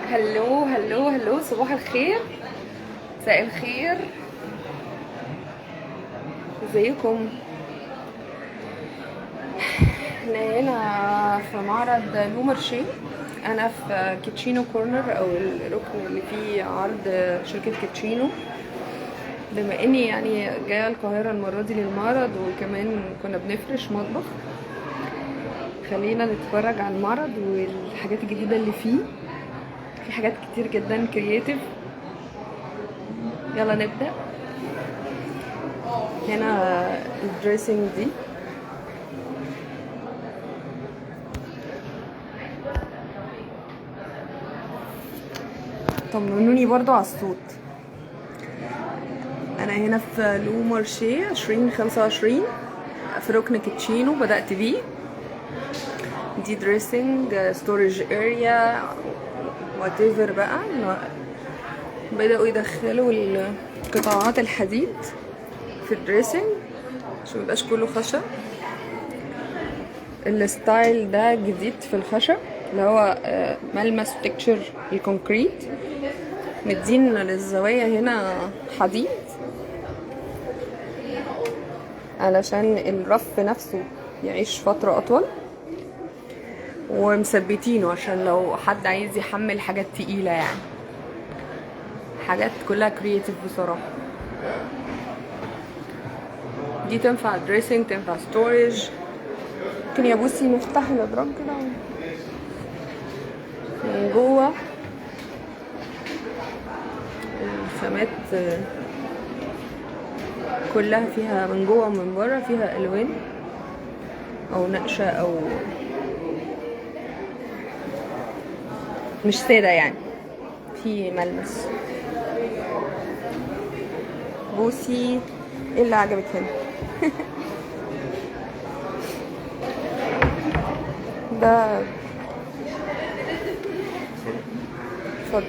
هلو هلو هلو، صباح الخير، مساء الخير، ازيكم؟ احنا هنا في معرض لو مارشي. انا في كيتشينو كورنر او الركن اللي فيه عرض شركة كيتشينو. بما اني يعني جايه القاهرة المرة دي للمعرض، وكمان كنا بنفرش مطبخ، خلينا نتفرج على المعرض والحاجات الجديدة اللي فيه. في حاجات كتير جدا كرياتيف. يلا نبدأ. هنا الدريسنج دي طمنوني برضو على الصوت. انا هنا في لو مارشي 2025 في ركن كيتشينو، بدأت بيه. دي دريسنج ستورج اريا واتيفر بقى. بدأوا يدخلوا القطاعات الحديد في الدريسنج عشان ميبقاش كله خشب. الستايل ده جديد في الخشب، اللي هو ملمس تكتشر الكونكريت. مدين للزوايا هنا حديد علشان الرف نفسه يعيش فترة أطول، ومثبتينه عشان لو حد عايز يحمل حاجات تقيلة، يعني حاجات كلها كرياتيف بصراحة. دي تنفع دريسنج، تنفع ستورج. ممكن يا بوسي نفتح الأدراج كده من جوه. الخامات كلها فيها من جوه ومن بره فيها ألوان أو نقشة أو مش سادة، يعني في ملمس. بوسي ايه اللي عجبك هنا؟ ده اتفضل.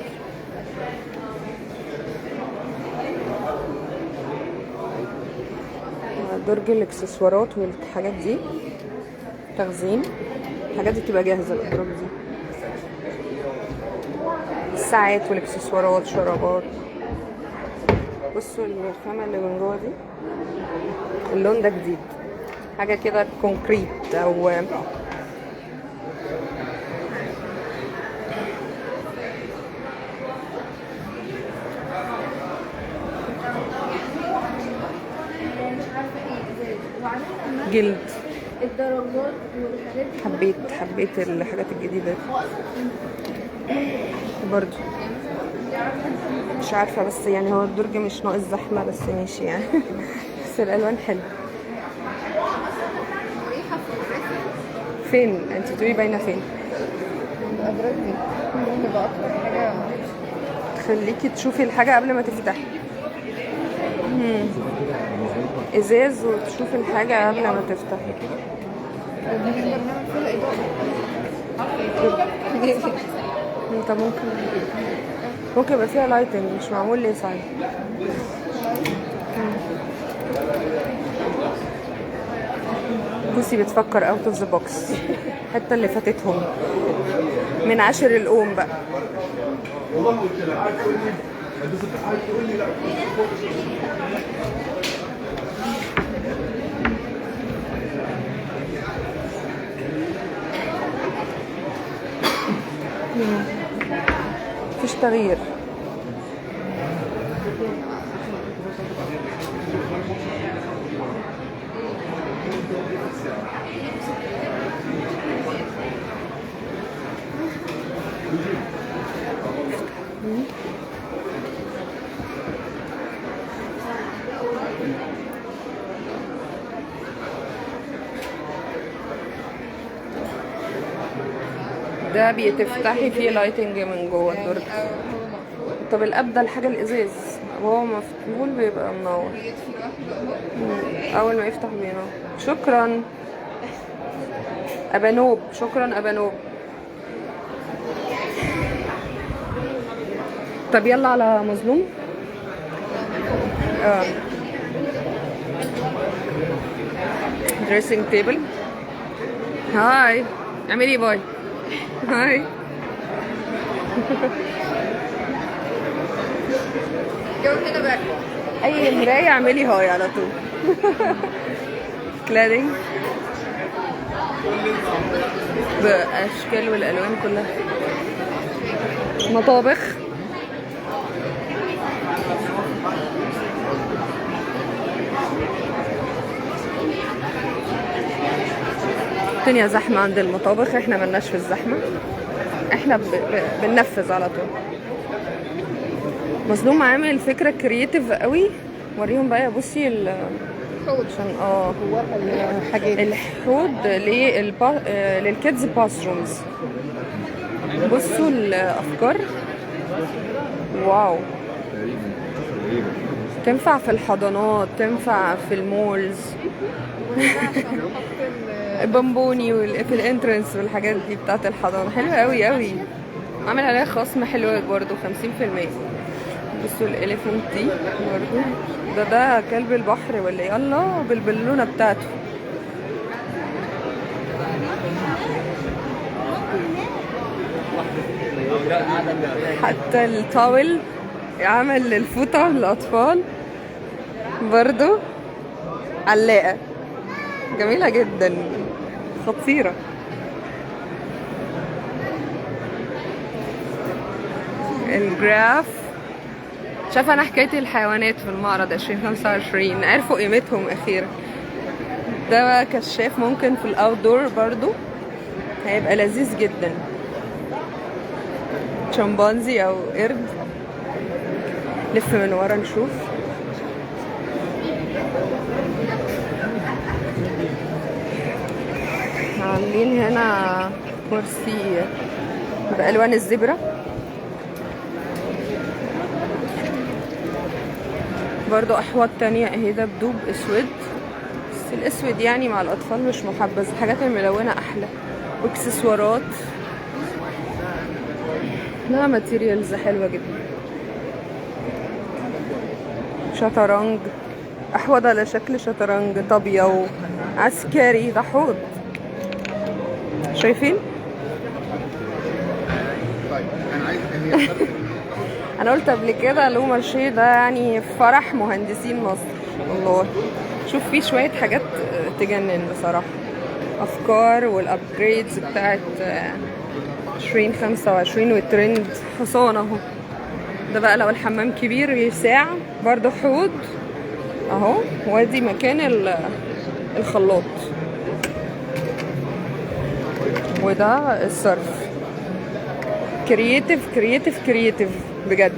درج الاكسسوارات والحاجات دي تخزين. الحاجات دي بتبقى جاهزة، الأدراج دي الساعات والاكسسوارات، شرابات. بصوا الخامة اللي من جوه دي، اللون ده جديد، حاجة كده كونكريت او جلد. الدرجات والحاجات دي حبيت الحاجات الجديدة دي برضو. مش عارفة، بس يعني هو الدرج مش ناقص زحمة، بس ماشي يعني. بس الألوان حلوة. مريحة في الرسم. فين انت بتقولي باينة فين؟ الأدراج دي تبقى أكتر حاجة تخليكي تشوفي الحاجة قبل ما تفتحي. ازاز وتشوفي الحاجة قبل ما تفتحي. نقدر نعمل فيها إضاءة. انت ممكن يبقى فيها لايتنج مش معمول ليه صحيح. بوسي بتفكر اوت اوف ذا بوكس. الحته اللي فاتتهم من عاشر الأم بقى. مفيش تغيير. ده بتفتحي فيه لايتنج من جوه الدرج. طب الاب ده الحاجه الازاز وهو مفتوح بيبقى منور. اول ما يفتح بينور. شكرا ابانوب، شكرا ابانوب. طب يلا على مظلوم. دريسنج تيبل. هاي اعملي باي. هاي. الجو هنا بقى. اي مرايه اعملي هاي على طول. كلادينج باشكال والالوان كلها. مطابخ، الدنيا زحمه عند المطابخ، احنا ملناش في الزحمه، احنا بننفذ على طول. مظلوم عامل فكره كرييتيف قوي. وريهم بقى، بصي حوض عشان جواها الحاجات. الحوض للكيدز باث رومز. بصوا الافكار، واو. تنفع في الحضانات، تنفع في المولز. بامبوني في الانترنس والحاجات دي بتاعت الحضانه حلوه قوي قوي. عامل عليها خصم حلو برضو 50%. بصوا الاليفنت دي برضو، ده كلب البحر ولا ايه؟ الله، بالبالونه بتاعته. حتى الطاول عمل للفوطه للاطفال برضو، علاقه جميله جدا، خطيره. الجراف، شايفه انا حكايه الحيوانات في المعرض 2025 عرفوا قيمتهم اخيرا. ده بقى كشاف ممكن في الاوت دور برضو، هيبقى لذيذ جدا. شمبانزي او قرد. لف من ورا نشوف. عاملين هنا كرسي بألوان الزبرة برضو. أحواض تانية اهي، ده بدوب اسود، بس الاسود يعني مع الأطفال مش محبذ. الحاجات الملونة أحلى. واكسسوارات، لا ماتيريالز حلوة جدا. شطرنج، أحوض على شكل شطرنج، طابية وعسكري. ده حوض، شايفين؟ انا قلت قبل كده لو مارشيه ده يعني فرح مهندسين مصر والله. شوف فيه شويه حاجات تجنن بصراحه. افكار والابجريدز بتاعت 2025 والترند. حصان اهو، ده بقى لو الحمام كبير يساع. برضو حوض اهو، وادي مكان الخلاط. وده الصرف. كرييتيف كرييتيف كرييتيف بجد.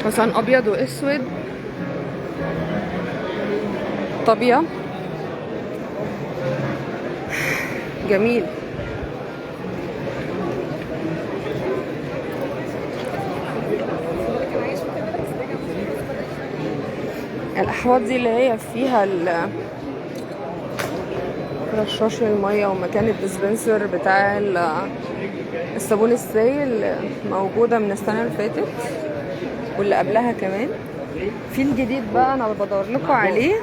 حصان ابيض واسود، طبيعة جميل. الاحواض دي اللي هي فيها رشاش المية ومكان الديسبنسر بتاع الصابون السائل، موجودة من السنة اللي فاتت واللي قبلها كمان. في الجديد بقى انا بدور لكم عليه.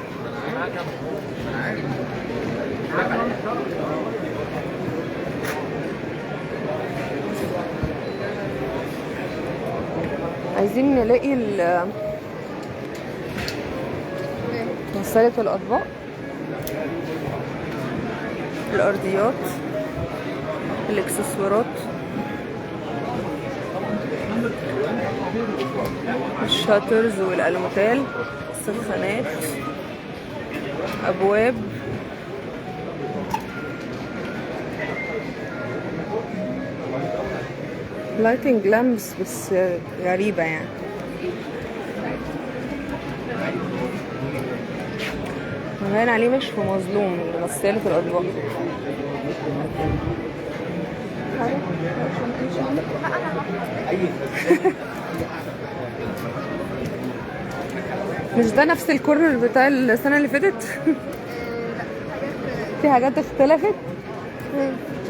عايزين نلاقي غسالة الأطباق، الأرضيات، الإكسسوارات، الشاترز والألموتال، السخانات، أبواب، لايتنج لامبس بس غريبة يعني. باين عليه مش في مظلوم غسالة الأطباق. مش ده نفس الكورنر بتاع السنة اللي فاتت؟ في حاجات اختلفت.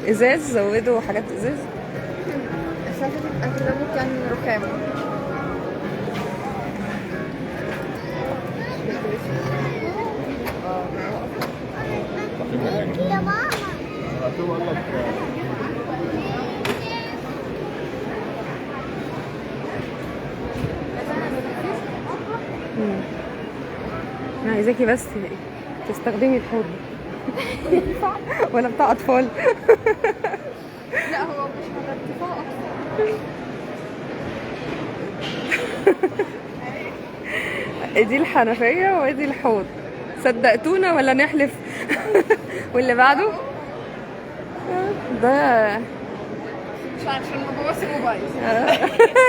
ازاز، زودوا حاجات ازاز. السنة اللي فاتت أغلبه كان رخام. يا ماما مم. انا عايزاكي بس تستخدمي الحوض. ينفع ولا بتاع اطفال؟ لا هو مش على ارتفاع اصلا. دي الحنفية ودي الحوض. صدقتونا ولا نحلف؟ واللي بعده ده مش عشان مبوظ الموبايل.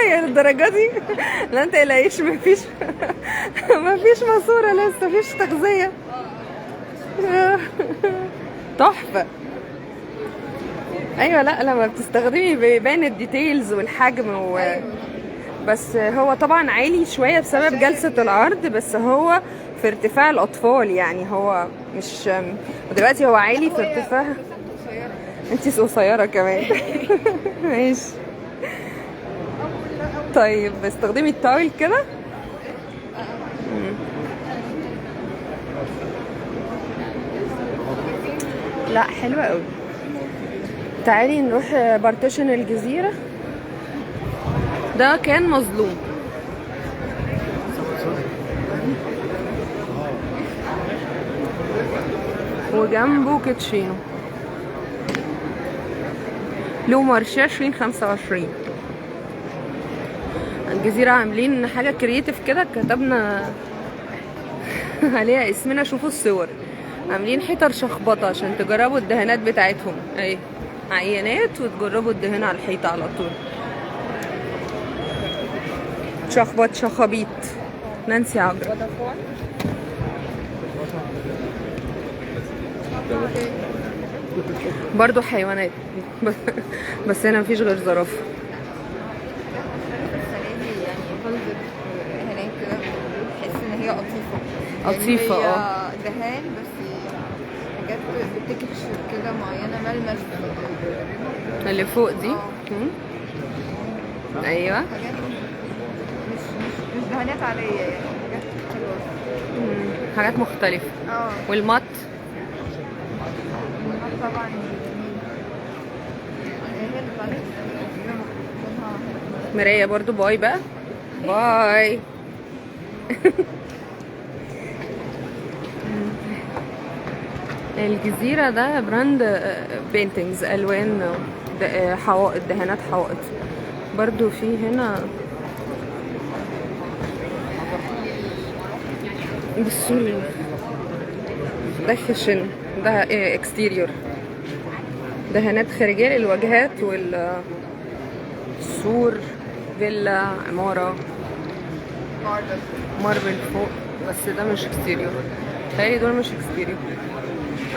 يعني الدرجة دي؟ لا انت قلقيش، مفيش ماسورة لسه، مفيش تغذية. تحفة. ايوه، لا لما بتستخدمي بيبان الديتيلز والحجم بس هو طبعا عالي شوية بسبب جلسة العرض، بس هو في ارتفاع الأطفال يعني، هو مش دلوقتي هو عالي في ارتفاع. انتي قصيرة كمان. ماشي. طيب استخدمي التاول كده. لا حلوة قوي. تعالي نروح بارتيشن الجزيرة. ده كان مظلوم. وجنبه كيتشينو لو مارشي 2025. الجزيرة عاملين حاجة كرييتيف كده، كتبنا عليها اسمنا. شوفوا الصور، عاملين حيطر شخبطة عشان تجربوا الدهانات بتاعتهم. اهي عينات وتجربوا الدهان على الحيطة على طول. شخبط شخابيط. نانسي عجرم. برضو حيوانات. بس هنا مفيش غير زرافة. السنة دي يعني فضلت هناك كده بحس ان هي قطيفة. قطيفة يعني هي دهان بس حاجات بتكتشر كده معينة، ملمس اللي فوق دي. ايوه. حاجات مش دهانات عادية يعني، حاجات حلوة. حاجات مختلفة. والمط طبعا مراية برضو. باي بقى، باي. الجزيرة ده براند بينتينجز، ألوان، حوائط، دهانات حوائط. برضو في هنا بصوا ده خشن، ده اكستيريور، دهانات خارجية للواجهات والسور، فيلا، عمارة، ماربل فوق. بس ده مش اكستيريور، تهيألي دول مش اكستيريور.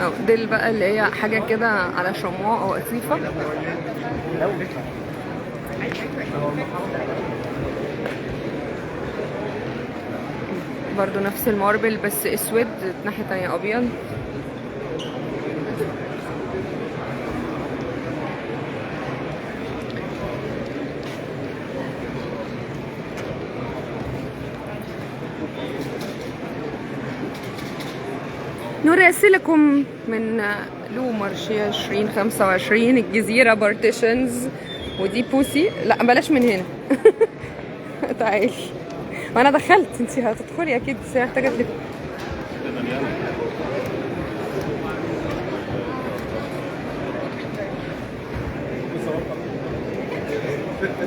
او دي بقى اللي هي حاجة كده على شموع او قطيفة. برضو نفس الماربل بس اسود، ناحية تانية ابيض. نراسلكم من لو مارشي 2025 الجزيرة بارتيشنز. ودي بوسي. لا بلاش من هنا. تعالي. وانا دخلت، انتي هتدخلي اكيد بس هي محتاجة تلف.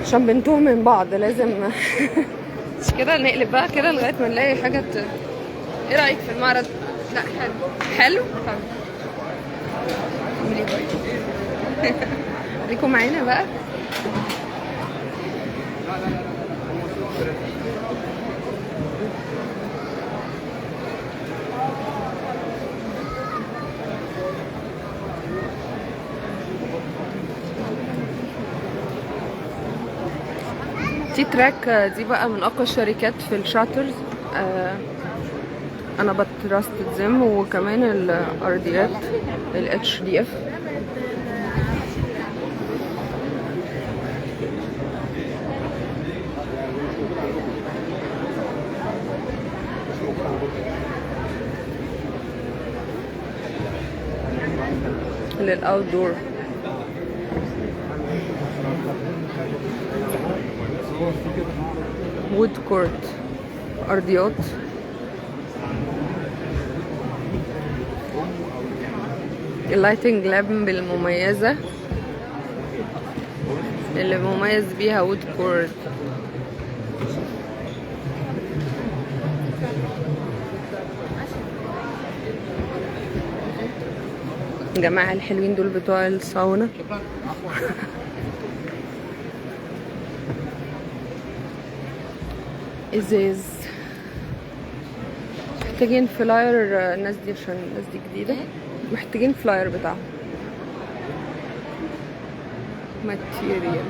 عشان بنتوه من بعض لازم. مش كده نقلب بقى كده لغاية ما نلاقي حاجة ايه رأيك في المعرض؟ لا حلو. حلو؟ خليكم معانا بقى. تي تراك دي بقى من اقوى الشركات في الشاترز. انا بتراست زم، وكمان الارضيات الاتش دي اف. للاوت دور. وود كورت. ارضيات. اللايتنج لامب المميزة اللي مميز بيها وود كورد. الجماعة الحلوين دول بتوع الساونا. ازاز. محتاجين فلاير الناس دي عشان الناس دي جديدة. محتاجين فلاير بتاعهم. ماتيريال.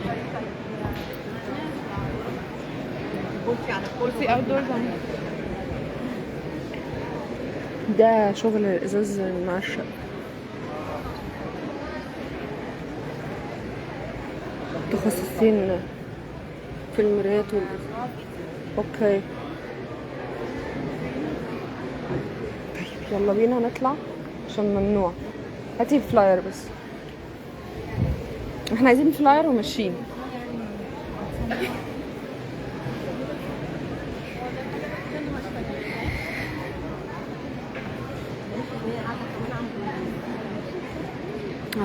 كرسي اوت دورز. ده شغل الازاز المعشق. متخصصين في المرايات والازاز. اوكي طيب يلا بينا نطلع عشان ممنوع. هاتي الفلاير بس. احنا عايزين فلاير وماشيين.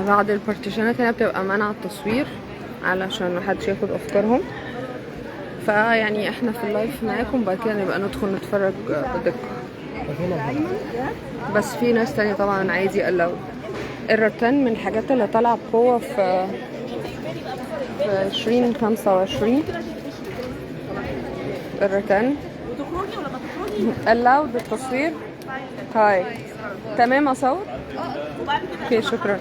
بعض البارتيشنات هنا بتبقى منع التصوير علشان محدش ياخد افكارهم، فيعني احنا في اللايف معاكم بعد كده نبقى ندخل نتفرج بدقة. بس في ناس تانية طبعا عايز يقلقوا. الرتان من الحاجات اللي طالعة بقوة في 2025. الرتان allowed بالتصوير. هاي تمام اصور. اوكي شكرا.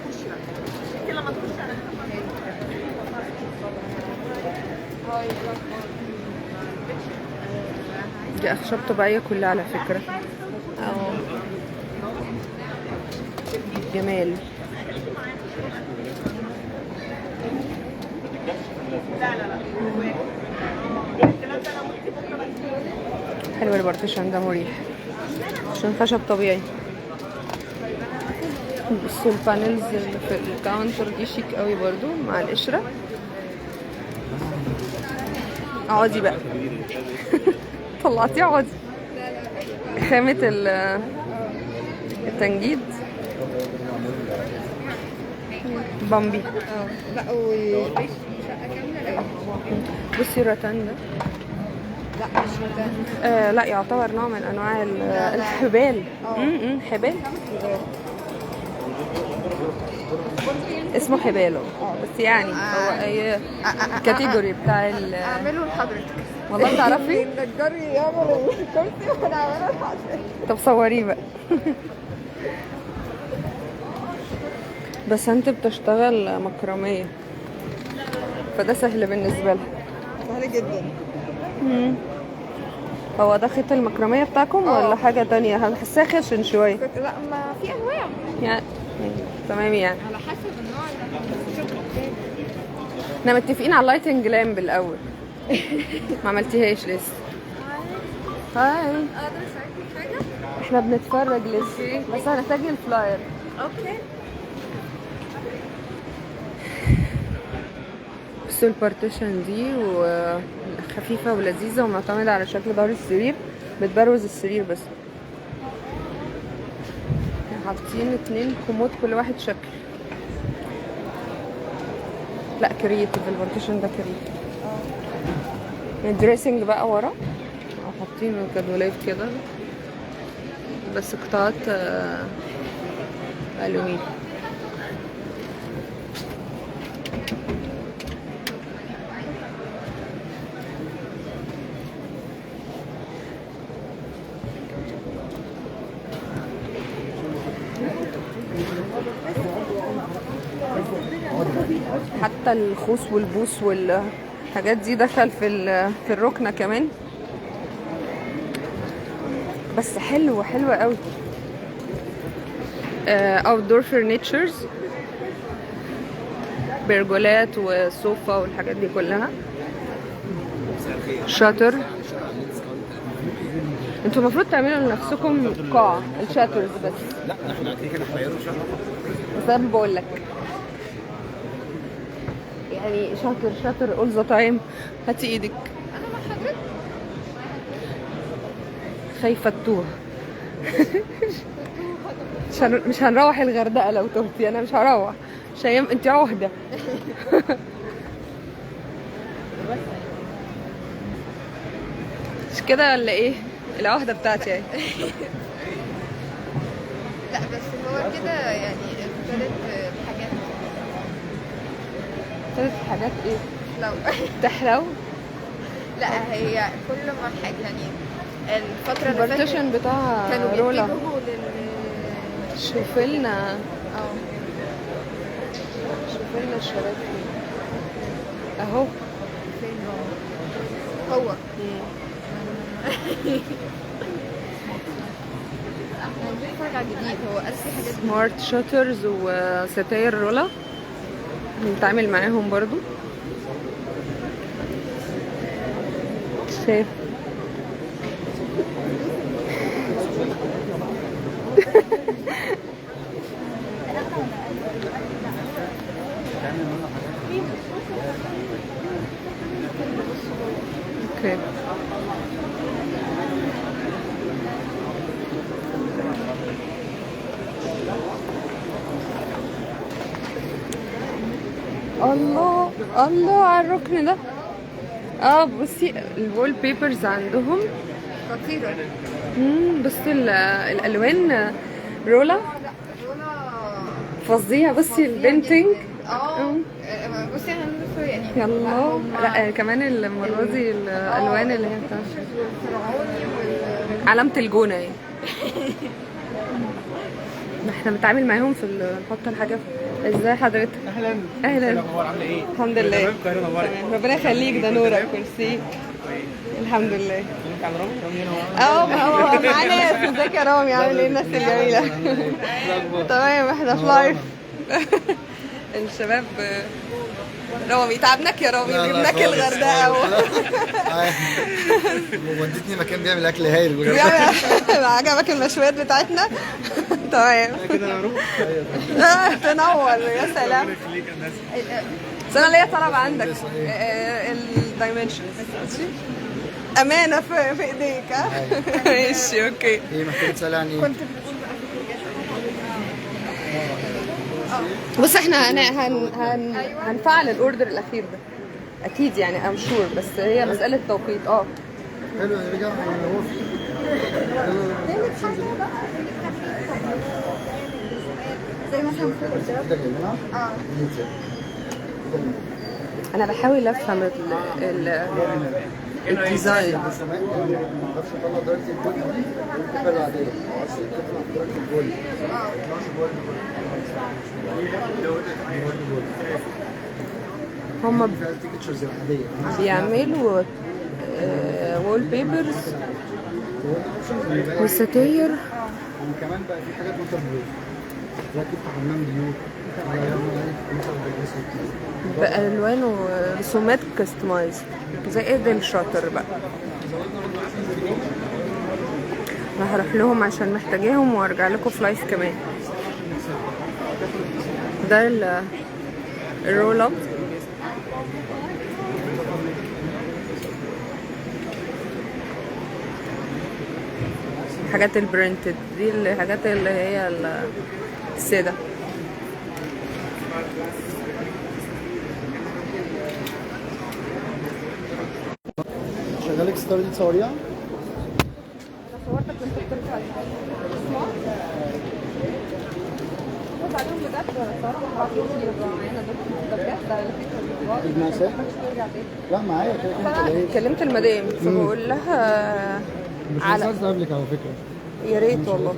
دي اخشاب طبيعية كلها على فكرة. جمال. حلو البارتيشن ده مريح عشان خشب طبيعي. بصوا البانلز اللي في الكاونتر دي شيك قوي برضو مع القشرة. اقعدي بقى. طلعتي اقعدي. خامة التنجيد بامبي. لا وشقة كاملة. بصي الرتان ده. لا مش مكان. لا يعتبر نوع من انواع الحبال. حبال. اسمه حباله. بس يعني هو اي كاتيجوري بتاع اعمله لحضرتك. والله تعرفي النجار يعمل الكرسي وانا اعمله لحضرتك. طب صوريه بقى. بس انت بتشتغل مكرمية فده سهل بالنسبة لها. سهل جدا. هو ده خيط المكرمية بتاعكم ولا حاجة تانية؟ هنحسها خشن شوية. لا ما في انواع يعني تمام يعني على حسب النوع اللي احنا متفقين على اللايتنج لامب الاول. ما عملتيهاش لسه. هاي اقدر اساعدك حاجه؟ احنا بنتفرج لسه بس هنحتاج الفلاير. اوكي. بصوا البارتيشن دي وخفيفة ولذيذة ومعتمدة على شكل ظهر السرير. بتبروز السرير بس. حاطين 2 كومود كل واحد شكل. لا كرييتيف البارتيشن ده كرييتيف. الدريسنج بقى ورا حاطين جدولات كده بس قطعات ألومنيوم. حتى الخوص والبوس والحاجات دي دخل في الركنة كمان. بس حلوة قوي. outdoor furnitures برجولات وصوفة والحاجات دي كلها. شاتر. انتوا المفروض تعملوا لنفسكم قاعة الشاترز بس. لا احنا كده هنغيره شهر. بس انا بقول لك يعني شاطر all the time. هاتي ايدك. انا مع حضرتك. خايفه تتوه. مش هنروح الغردقه لو تهتي، انا مش هروح. شيم انت عهده. مش كده ولا ايه؟ العهده بتاعتي اهي. لا بس هو كده يعني ابتدت حاجات ثلاث حاجات ايه؟ لو تحلو. لا هي كل ما حاجة يعني الفترة اللي فاتت البارتيشن بتاع كانوا رولا. بيتجهوا شوفي لنا اه شوفي لنا الشباب فين اهو. فين هو بنتفرج على جديد. هو أساسي حاجات جديدة. سمارت شوترز وستاير رولا بنتعامل معاهم برضو. شايف اوكي. الله الله على الركن ده. بصي الوول بيبرز عندهم خطيرة. بصي الالوان رولا رولا فظيع. بصي البينتينج. بصي انا لسه يعني يلا لا كمان المره دي الالوان اللي هي بتاعت الفرعوني علامه الجونه يعني. ما احنا بنتعامل معاهم نحط الحاجه ازاي حضرتك؟ اهلا. اهلا. الاخبار عامله ايه؟ الحمد لله تمام. القاهره نورت. تمام. ربنا يخليك، ده نورك. ميرسي. الحمد لله. كلمك على رامي هنا. ما هو معانا. ازيك يا رامي؟ عامل ايه الناس الجميله؟ تمام احنا في لايف. الشباب. رامي تعبناك يا رامي، جبناك الغردقه ودتني مكان بيعمل اكل هايل. عجبك المشويات بتاعتنا؟ تمام كده اروح. تنور يا سلام. بس انا ليا طلب عندك. الدايمنشنز امانه في ايديك. ماشي اوكي. ايه محتاج تسالي عن ايه؟ كنت بص احنا هنفعل الاوردر الاخير ده اكيد يعني ام شور، بس هي مساله توقيت. حلو رجع هو في زي مثلا انا بحاول افهم الديزاين. ما اعرفش اطلع درجه الجول دي الكفه العاديه. بس الكفه درجه الجول ما تطلعش جول. هم فيها التيكتشرز العاديه. بيعملوا وول بيبرز وستاير. وكمان بقى في حاجات ووتر بروف زي تفتح حمام بيوت بألوان ورسومات كاستمايز زي ايدن شاطر بقى. انا هروح لهم عشان محتاجاهم وارجع لكم في لايف كمان. ده الرول اب. الحاجات البرنتد دي الحاجات اللي هي السادة. شغالك ستوري دي تصوريها؟ صورتك وانت بترجع اسمع بعدين بجد صراحه بعد كتير معانا ده بجد ابن عساك؟ لا معايا كده كده. كلمت المدام فبقول لها مش عايز اقابلك على فكره. يا ريت والله.